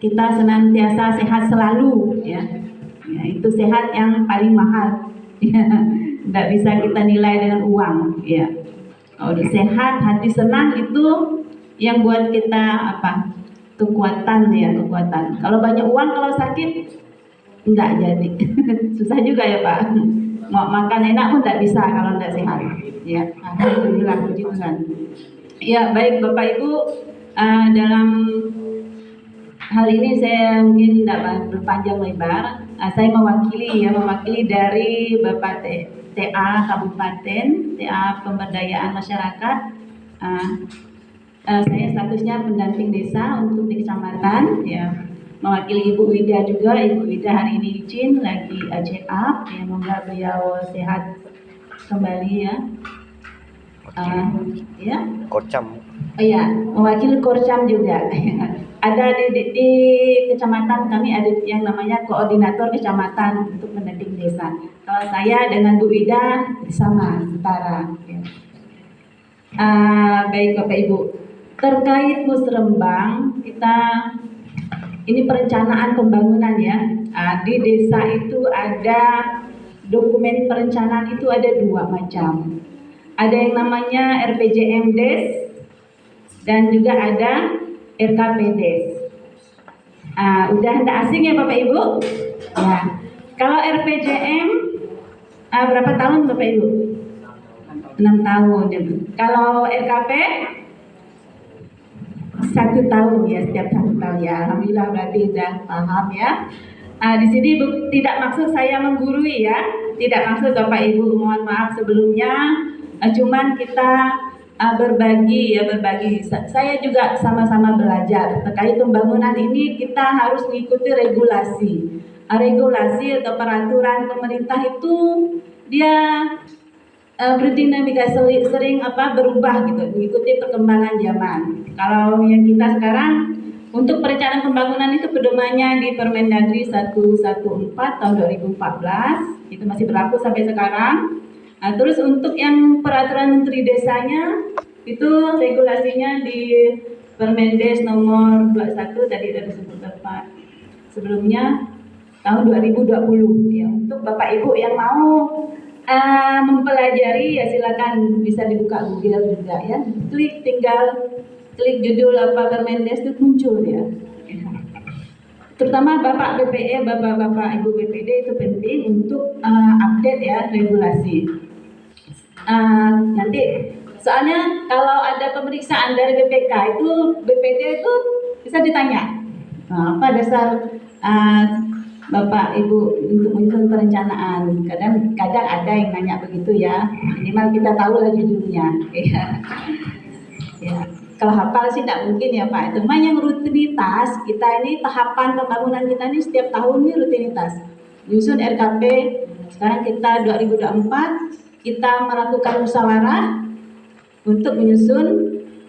kita senantiasa sehat selalu, ya. Ya, itu sehat yang paling mahal. Ya, tidak bisa kita nilai dengan uang, ya. Kalau sehat, hati senang itu yang buat kita apa? Kekuatan, ya, kekuatan. Kalau banyak uang, kalau sakit enggak jadi. Susah juga ya Pak. Mau makan enak pun tidak bisa kalau tidak sehat. Ya, alhamdulillah, puji Tuhan. Ya, baik Bapak Ibu, dalam hal ini saya mungkin tidak berpanjang lebar. Saya mewakili dari Bapak TA Kabupaten, TA Pemberdayaan Masyarakat. Saya statusnya pendamping desa untuk di kecamatan, ya. Mewakili Ibu Wida juga. Ibu Wida hari ini izin lagi check up, ya, semoga beliau sehat kembali, ya. Ya. Korcam. Iya, mewakili Korcam juga. Ada di kecamatan kami ada yang namanya koordinator kecamatan untuk pendamping desa. Kalau saya dengan Bu Wida sama setara. Ya. Baik Bapak Ibu, terkait Musrembang, kita ini perencanaan pembangunan, ya. Di desa itu ada dokumen perencanaan itu ada 2 macam. Ada yang namanya RPJM Des dan juga ada RKP Des. Udah tidak asing ya Bapak Ibu? Ya. Kalau RPJM berapa tahun Bapak Ibu? 6 tahun. Kalau RKP 1 tahun, ya, setiap 1 tahun, ya. Alhamdulillah berarti sudah paham, ya. Di sini tidak maksud saya menggurui, ya, tidak maksud Bapak Ibu, mohon maaf sebelumnya. Cuman kita berbagi, ya, berbagi. Saya juga sama-sama belajar terkait pembangunan ini. Kita harus mengikuti regulasi. Regulasi atau peraturan pemerintah itu dia berdinamika, sering berubah gitu, mengikuti perkembangan zaman. Kalau yang kita sekarang untuk perencanaan pembangunan itu pedomannya di Permendagri 114 tahun 2014, itu masih berlaku sampai sekarang. Terus untuk yang peraturan Menteri Desanya itu regulasinya di Permendes nomor 21 tadi sudah disebut Bapak sebelumnya tahun 2020, ya. Untuk Bapak Ibu yang mau mempelajari, ya, silakan bisa dibuka Google juga, ya. Tinggal klik judul Permendes itu muncul, ya. Terutama Bapak BPE, Bapak Ibu BPD itu penting untuk update, ya, regulasi. Nanti soalnya kalau ada pemeriksaan dari BPK itu BPD itu bisa ditanya apa dasar Bapak Ibu untuk menyusun perencanaan. Kadang ada yang nanya begitu, ya. Minimal kita tahu lah judulnya. Ya. Kalau hafal sih tidak mungkin, ya Pak. Cuma yang rutinitas kita ini, tahapan pembangunan kita ini setiap tahun ini rutinitas. Menyusun RKP. Sekarang kita 2024 kita melakukan musyawarah untuk menyusun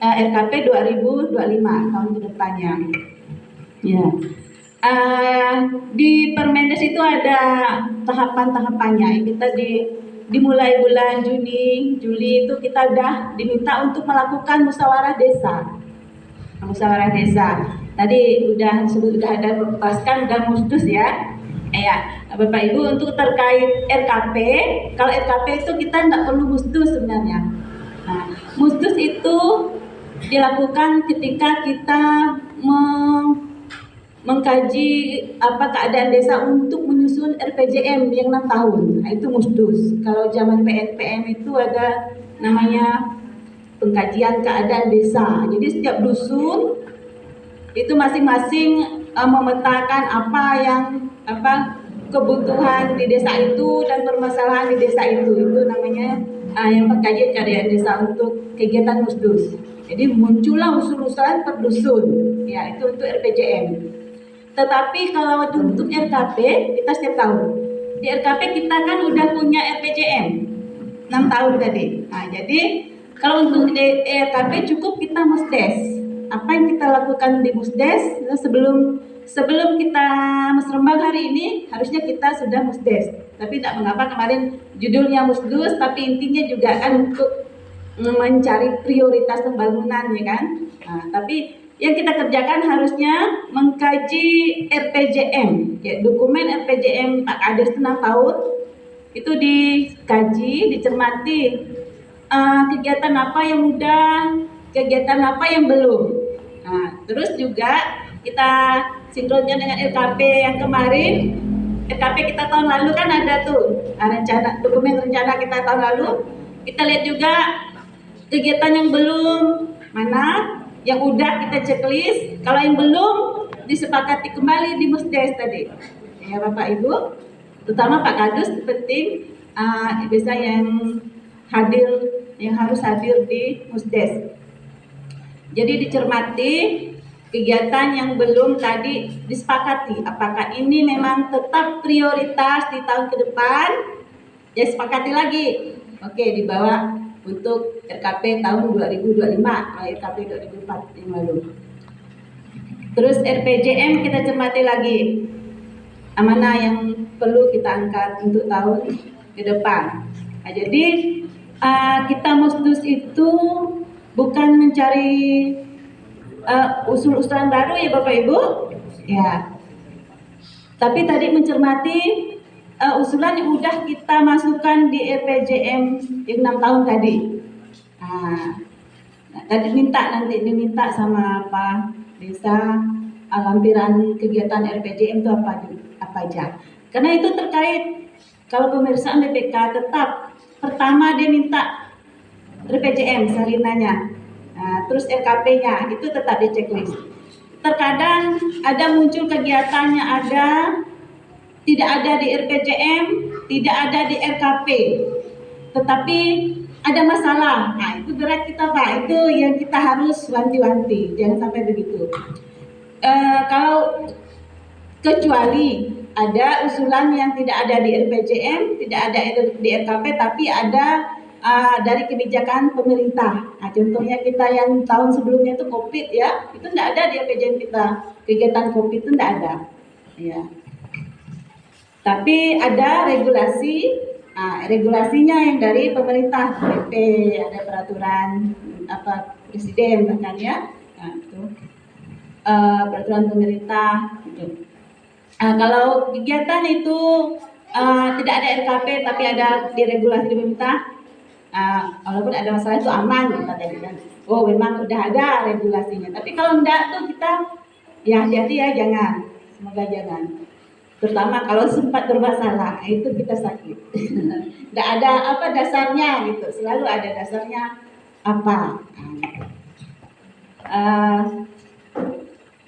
RKP 2025 tahun ke depannya. Ya. Di Permendes itu ada tahapan-tahapannya. Kita dimulai bulan Juli itu kita udah diminta untuk melakukan musyawarah desa. Musyawarah desa. Tadi udah ada bebaskan dan musdus, ya. Ya, Bapak Ibu, untuk terkait RKP, kalau RKP itu kita tidak perlu musdus sebenarnya. Musdus itu dilakukan ketika kita mengkaji keadaan desa untuk menyusun RPJM yang 6 tahun. Itu musdus. Kalau zaman PNPM itu ada namanya pengkajian keadaan desa. Jadi setiap dusun itu masing-masing memetakan kebutuhan di desa itu dan permasalahan di desa itu namanya yang pengkajian keadaan desa untuk kegiatan musdus. Jadi muncullah usul-usulan per dusun, ya, itu untuk RPJM. Tetapi kalau untuk RKP kita setiap tahun. Di RKP kita kan udah punya RPJM 6 tahun tadi. Jadi kalau untuk RKP cukup kita musdes. Apa yang kita lakukan di musdes sebelum kita Musrembang hari ini harusnya kita sudah musdes. Tapi tidak mengapa kemarin judulnya musdus, tapi intinya juga kan untuk mencari prioritas pembangunan, ya kan. Tapi yang kita kerjakan harusnya mengkaji RPJM, ya, dokumen RPJM Pak Kades 6 tahun, itu dikaji, dicermati, kegiatan apa yang udah, kegiatan apa yang belum. Nah, terus juga kita sinkronkan dengan RKP yang kemarin. RKP kita tahun lalu kan ada tuh rencana, dokumen rencana kita tahun lalu. Kita lihat juga kegiatan yang belum mana, yang udah kita checklist. Kalau yang belum disepakati kembali di Musdes tadi, ya Bapak Ibu, terutama Pak Kadus penting bisa yang hadir, yang harus hadir di Musdes. Jadi dicermati kegiatan yang belum tadi disepakati, apakah ini memang tetap prioritas di tahun ke depan, ya sepakati lagi. Oke, dibawa untuk RKP tahun 2025, RKP 2004 yang lalu. Terus RPJM kita cermati lagi, mana yang perlu kita angkat untuk tahun ke depan. Nah, jadi kita Musdus itu bukan mencari usul-usulan baru ya Bapak Ibu, ya. Tapi tadi mencermati usulan yang udah kita masukkan di RPJM yang 6 tahun tadi. Tadi diminta sama Pak Desa lampiran kegiatan RPJM itu apa aja. Karena itu terkait kalau pemeriksaan BPK tetap pertama dia minta RPJM salinannya. Terus RKP-nya itu tetap di checklist. Terkadang ada muncul kegiatannya tidak ada di RPJM, tidak ada di RKP, tetapi ada masalah. Nah, itu berat kita Pak, itu yang kita harus wanti-wanti, jangan sampai begitu. Kalau kecuali ada usulan yang tidak ada di RPJM, tidak ada di RKP, tapi ada dari kebijakan pemerintah. Nah, contohnya kita yang tahun sebelumnya itu COVID ya, itu tidak ada di RPJM kita, kegiatan COVID itu tidak ada. Ya. Tapi ada regulasi, regulasinya yang dari pemerintah, PP, ada peraturan presiden bahkan ya, itu peraturan pemerintah. Gitu. Kalau kegiatan itu tidak ada RKP tapi ada di regulasi pemerintah, walaupun ada masalah itu aman kita tadi kan. Oh memang udah ada regulasinya. Tapi kalau enggak tuh kita ya hati-hati ya, jangan. Semoga jangan. Terutama kalau sempat bermasalah, itu kita sakit. Tidak ada dasarnya gitu. Selalu ada dasarnya apa.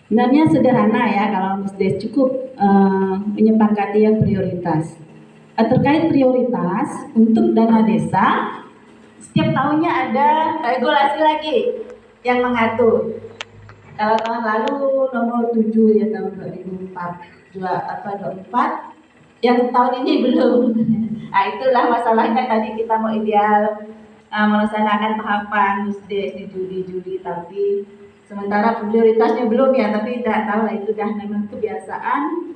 Sebenarnya sederhana ya kalau Musdes cukup menyepakati yang prioritas. Terkait prioritas untuk dana desa, setiap tahunnya ada regulasi lagi yang mengatur. Kalau tahun lalu nomor 7 ya tahun 2024, yang tahun ini belum. Nah itulah masalahnya tadi kita mau ideal melaksanakan tahapan Musdes di Juli, tapi sementara prioritasnya belum ya, tapi tidak tahu lah itu dah memang kebiasaan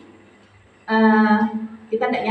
kita tidak